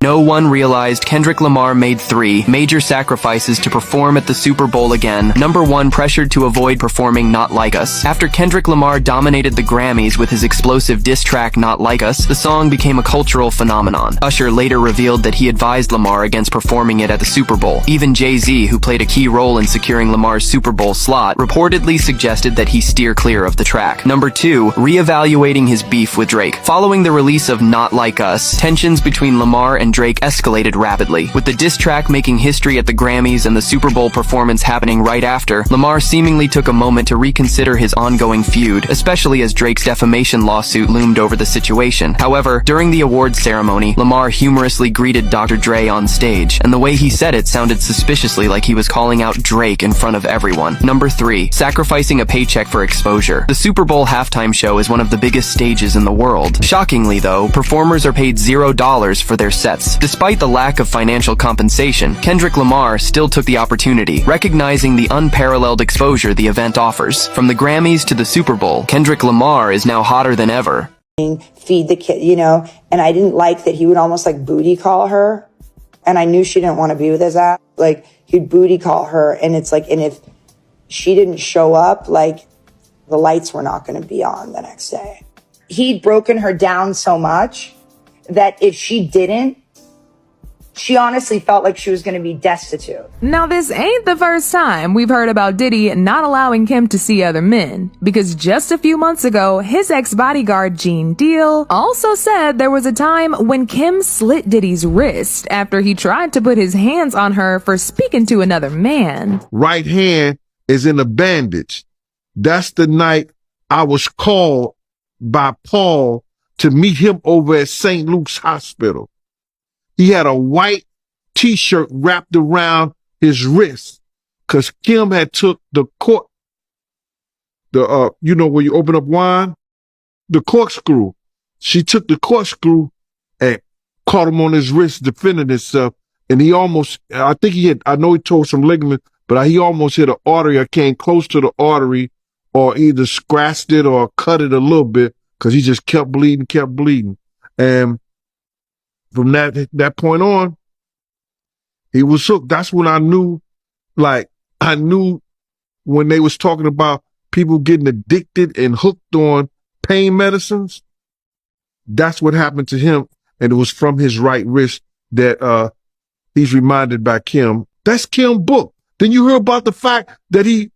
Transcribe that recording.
No one realized Kendrick Lamar made 3 major sacrifices to perform at the Super Bowl again. Number 1, pressured to avoid performing Not Like Us. After Kendrick Lamar dominated the Grammys with his explosive diss track Not Like Us, the song became a cultural phenomenon. Usher later revealed that he advised Lamar against performing it at the Super Bowl. Even Jay-Z, who played a key role in securing Lamar's Super Bowl slot, reportedly suggested that he steer clear of the track. Number 2, reevaluating his beef with Drake. Following the release of Not Like Us, tensions between Lamar and Drake escalated rapidly. With the diss track making history at the Grammys and the Super Bowl performance happening right after, Lamar seemingly took a moment to reconsider his ongoing feud, especially as Drake's defamation lawsuit loomed over the situation. However, during the awards ceremony, Lamar humorously greeted Dr. Dre on stage, and the way he said it sounded suspiciously like he was calling out Drake in front of everyone. Number 3, sacrificing a paycheck for exposure. The Super Bowl halftime show is one of the biggest stages in the world. Shockingly though, performers are paid $0 for their sets. Despite the lack of financial compensation, Kendrick Lamar still took the opportunity, recognizing the unparalleled exposure the event offers. From the Grammys to the Super Bowl, Kendrick Lamar is now hotter than ever. Feed the kid, you know, and I didn't like that he would almost like booty call her, and I knew she didn't want to be with his ass. Like, he'd booty call her, and it's like, and if she didn't show up, like, the lights were not going to be on the next day. He'd broken her down so much that if she didn't, she honestly felt like she was going to be destitute. Now, this ain't the first time we've heard about Diddy not allowing Kim to see other men, because just a few months ago, his ex-bodyguard Gene Deal also said there was a time when Kim slit Diddy's wrist after he tried to put his hands on her for speaking to another man. Right hand is in a bandage. That's the night I was called by Paul to meet him over at St. Luke's Hospital. He had a white t-shirt wrapped around his wrist because Kim had took the cork, you know, where you open up wine, the corkscrew. She took the corkscrew and caught him on his wrist defending himself. And he almost, I think he had, I know he tore some ligament, but he almost hit an artery or came close to the artery or either scratched it or cut it a little bit because he just kept bleeding. And from that point on, he was hooked. That's when I knew, when they was talking about people getting addicted and hooked on pain medicines, that's what happened to him. And it was from his right wrist that he's reminded by Kim. That's Kim's book. Then you hear about the fact that he